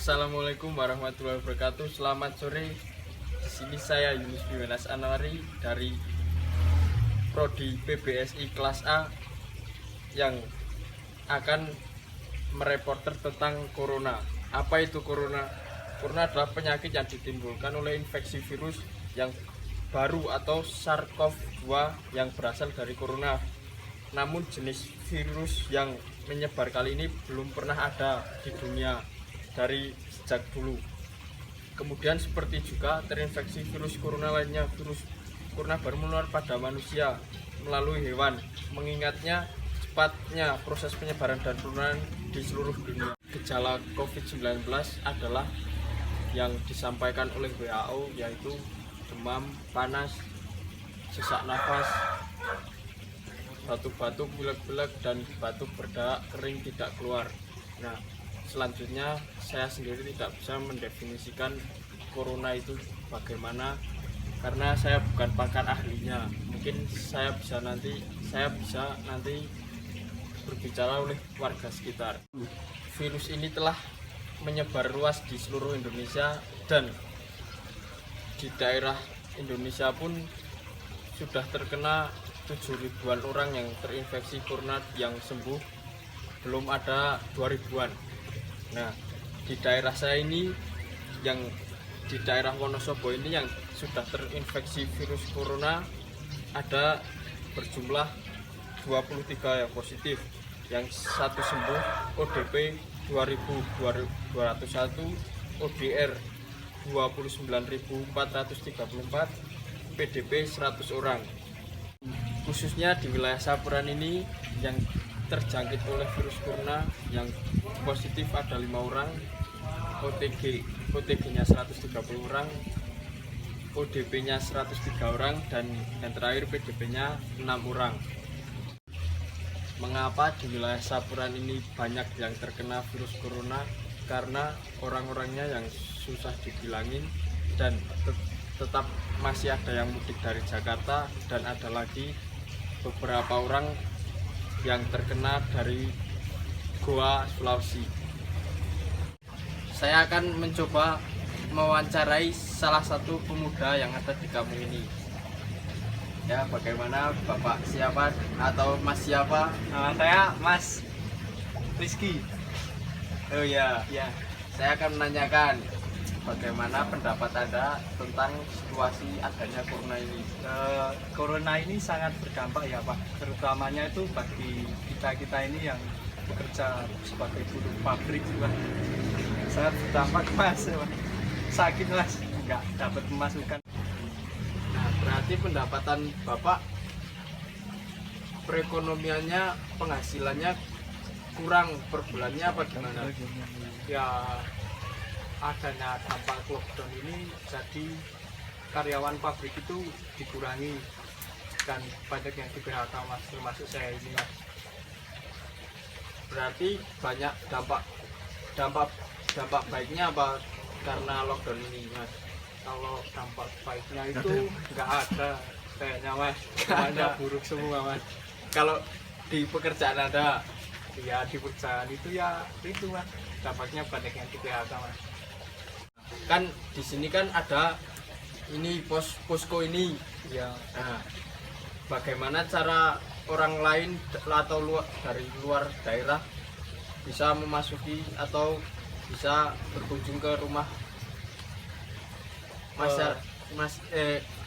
Assalamualaikum warahmatullahi wabarakatuh. Selamat sore. Di sini saya Yunus Bimanas Anwari dari Prodi PBSI kelas A yang akan mereporter tentang corona. Apa itu corona? Corona adalah penyakit yang ditimbulkan oleh infeksi virus yang baru atau SARS-CoV-2 yang berasal dari corona. Namun jenis virus yang menyebar kali ini belum pernah ada di dunia dari sejak dulu. Kemudian seperti juga terinfeksi virus corona lainnya, virus corona baru menular pada manusia melalui hewan. Mengingatnya cepatnya proses penyebaran dan penularan di seluruh dunia. Gejala COVID-19 adalah yang disampaikan oleh WHO, yaitu demam, panas, sesak nafas, batuk-batuk, pilek-pilek, dan batuk berdarah kering tidak keluar. Nah, selanjutnya saya sendiri tidak bisa mendefinisikan corona itu bagaimana karena saya bukan pakar ahlinya. Mungkin saya bisa nanti berbicara oleh warga sekitar. Virus ini telah menyebar luas di seluruh Indonesia dan di daerah Indonesia pun sudah terkena 7.000-an orang yang terinfeksi corona yang sembuh, belum ada 2.000-an. Nah, di daerah saya ini, yang di daerah Wonosobo ini yang sudah terinfeksi virus corona ada berjumlah 23 yang positif, yang satu sembuh, ODP 2.201, ODR 29.434, PDP 100 orang. Khususnya di wilayah Sapuran ini yang terjangkit oleh virus corona yang positif ada 5 orang, OTG-nya 130 orang, ODP-nya 103 orang, dan yang terakhir PDP-nya 6 orang. Mengapa di wilayah Sapuran ini banyak yang terkena virus corona? Karena orang-orangnya yang susah dibilangin dan tetap masih ada yang mudik dari Jakarta, dan ada lagi beberapa orang yang terkena dari Goa, Sulawesi. Saya akan mencoba mewawancarai salah satu pemuda yang ada di kampung ini. Ya, bagaimana Bapak siapa atau Mas siapa? Nama saya Mas Rizky. Oh ya, saya akan menanyakan bagaimana pendapat Anda tentang situasi adanya corona ini. Corona ini sangat berdampak ya Pak, terutamanya itu bagi kita ini yang bekerja sebagai buruh pabrik Pak. Sangat berdampak Mas, sakit Mas, nggak dapat pemasukan. Nah, berarti pendapatan Bapak, perekonomiannya, penghasilannya kurang per bulannya apa gimana? Ya, adanya dampak lockdown ini jadi karyawan pabrik itu dikurangi dan banyak yang di PHK Mas, termasuk saya ini Mas. Berarti banyak dampak baiknya apa karena lockdown ini, Mas? Kalau dampak baiknya itu nggak ada kayaknya Mas, hanya buruk semua Mas. Kalau di pekerjaan ada, Ya di perusahaan itu ya itu Mas, dampaknya banyak yang di PHK Mas. kan di sini kan ada ini posko ini Ya, nah, bagaimana cara orang lain atau dari luar daerah bisa memasuki atau bisa berkunjung ke rumah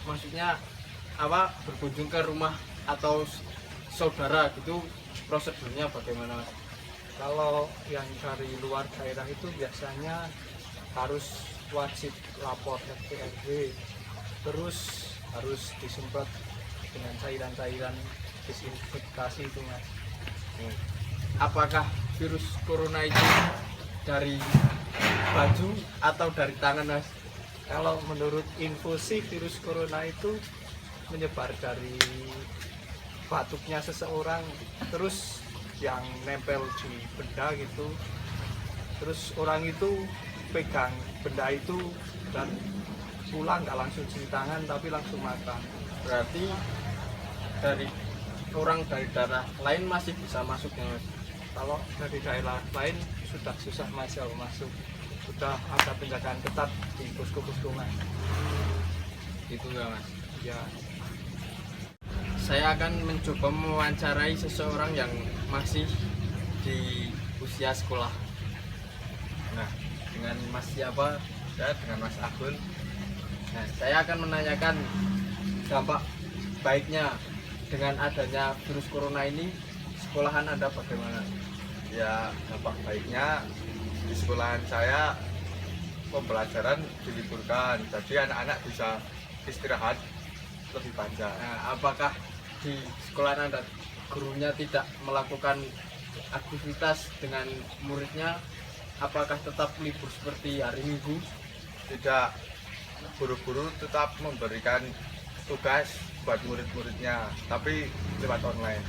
maksudnya apa, berkunjung ke rumah atau saudara gitu, prosedurnya bagaimana, Mas? kalau yang dari luar daerah itu biasanya harus wajib lapor RT RW, terus harus disemprot dengan cairan-cairan disinfeksi itu Mas. Apakah virus corona itu dari baju atau dari tangan, Mas? Kalau menurut info sih virus corona itu menyebar dari batuknya seseorang, terus yang nempel di benda gitu, terus orang itu pegang benda itu dan pulang nggak langsung cuci tangan tapi langsung makan. Berarti dari orang dari daerah lain masih bisa masuk, Mas? Kalau dari daerah lain sudah susah Mas kalau masuk. sudah ada penjagaan ketat di posko-posko Mas. Itu ya Mas. Ya, Saya akan mencoba mewawancarai seseorang yang masih di usia sekolah. Nah, dengan Mas siapa? Saya dengan Mas Agun. Nah, saya akan menanyakan dampak baiknya dengan adanya virus corona ini, sekolahan Anda bagaimana? Ya, dampak baiknya di sekolahan saya pembelajaran diliburkan, jadi anak-anak bisa istirahat lebih panjang. Nah, apakah di sekolah Anda gurunya tidak melakukan aktivitas dengan muridnya? Apakah tetap libur seperti hari Minggu? Tidak, guru-guru tetap memberikan tugas buat murid-muridnya, tapi lewat online.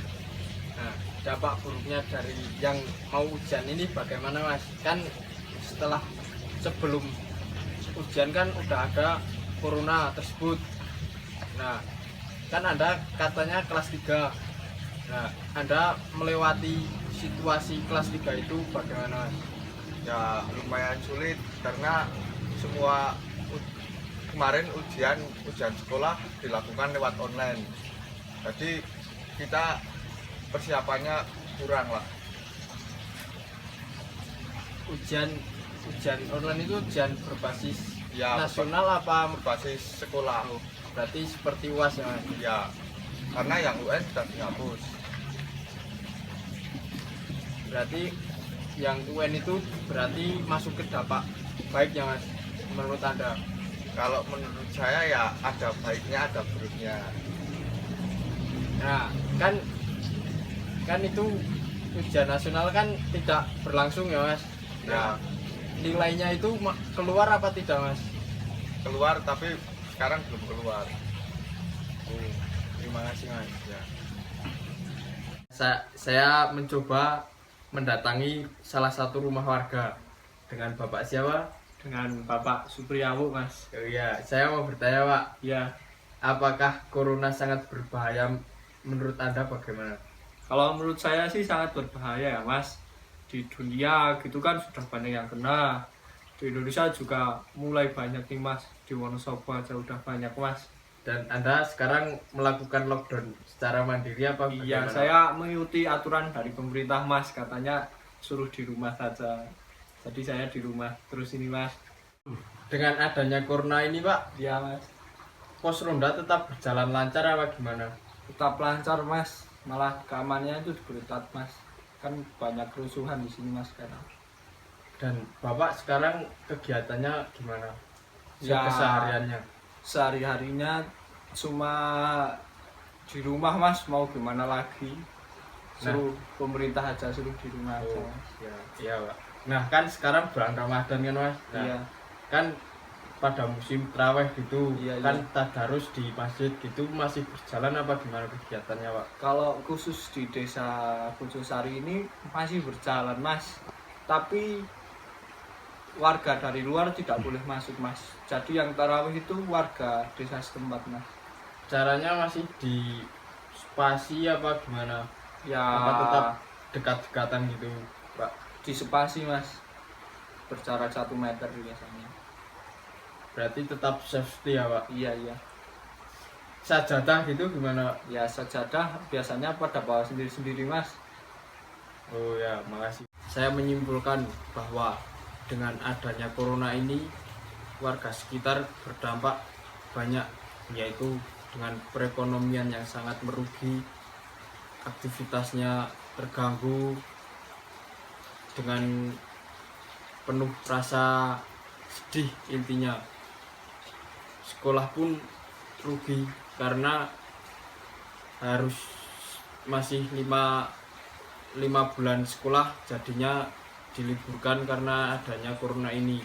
Nah, dampak buruknya dari yang mau ujian ini bagaimana Mas? Kan sebelum ujian kan udah ada corona tersebut. Nah, kan Anda katanya kelas 3. Nah, Anda melewati situasi kelas 3 itu bagaimana Mas? Ya, lumayan sulit karena semua kemarin ujian sekolah dilakukan lewat online. Jadi kita persiapannya kurang lah. Ujian online itu ujian berbasis Ya, nasional apa berbasis sekolah. berarti seperti UAS ya Mas? Ya, karena yang UN sudah dihapus. Berarti yang UN itu berarti masuk ke dampak baik ya Mas menurut Anda? Kalau menurut saya ya ada baiknya ada buruknya. Nah, kan itu ujian nasional kan tidak berlangsung ya Mas. Ya, Nilainya itu keluar apa tidak Mas? keluar tapi sekarang belum keluar. Terima kasih Mas. Ya. Saya mencoba mendatangi salah satu rumah warga dengan Bapak siapa? dengan Bapak Supriyawu Mas. Oh iya, saya mau bertanya Pak, Ya, apakah corona sangat berbahaya menurut Anda bagaimana? kalau menurut saya sih sangat berbahaya ya Mas. Di dunia gitu kan sudah banyak yang kena. Di Indonesia juga mulai banyak nih Mas. Di Wonosobo aja udah banyak Mas. Dan Anda sekarang melakukan lockdown secara mandiri apa Iya, bagaimana? saya mengikuti aturan dari pemerintah Mas. Katanya suruh di rumah saja. Jadi saya di rumah terus ini Mas. Dengan adanya corona ini Pak, Iya Mas. pos ronda tetap berjalan lancar apa gimana? Tetap lancar Mas. Malah keamanannya itu diperketat Mas. Kan banyak kerusuhan di sini Mas sekarang. Dan Bapak sekarang kegiatannya gimana? Ya, Kesehariannya? sehari-harinya cuma di rumah Mas, mau gimana lagi. Suruh pemerintah aja, suruh di rumah aja. Oh, Mas. ya, iya Pak. Nah kan sekarang bulan Ramadan kan Mas? Nah, Iya. kan pada musim traweh gitu, Iya, kan iya. tadarus di masjid gitu masih berjalan apa gimana kegiatannya Pak? Kalau khusus di desa Pucosari ini masih berjalan Mas. Tapi warga dari luar tidak boleh masuk Mas. Jadi yang tarawih itu warga desa setempat Mas. Caranya masih di spasi apa gimana? Ya Apa tetap dekat-dekatan gitu Pak? di spasi Mas. Berjarak 1 meter biasanya. Berarti tetap safety ya Pak? Iya iya. Sajadah gitu gimana? Ya sajadah biasanya pada bawa sendiri-sendiri Mas. Oh ya, makasih. Saya menyimpulkan bahwa dengan adanya corona ini warga sekitar berdampak banyak, yaitu dengan perekonomian yang sangat merugi, aktivitasnya terganggu dengan penuh rasa sedih intinya. Sekolah pun rugi karena harus masih 5 bulan sekolah jadinya diliburkan karena adanya corona ini.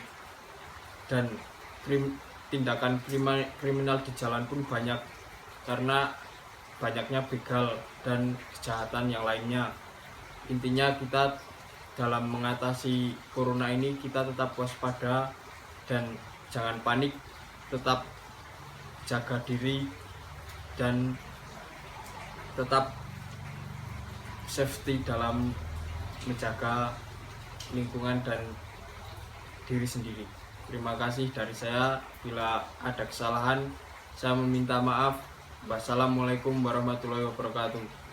Dan tindakan kriminal di jalan pun banyak karena banyaknya begal dan kejahatan yang lainnya. Intinya kita dalam mengatasi corona ini kita tetap waspada dan jangan panik, tetap jaga diri dan tetap safety dalam menjaga lingkungan dan diri sendiri. Terima kasih dari saya. Bila ada kesalahan, saya meminta maaf. Wassalamualaikum warahmatullahi wabarakatuh.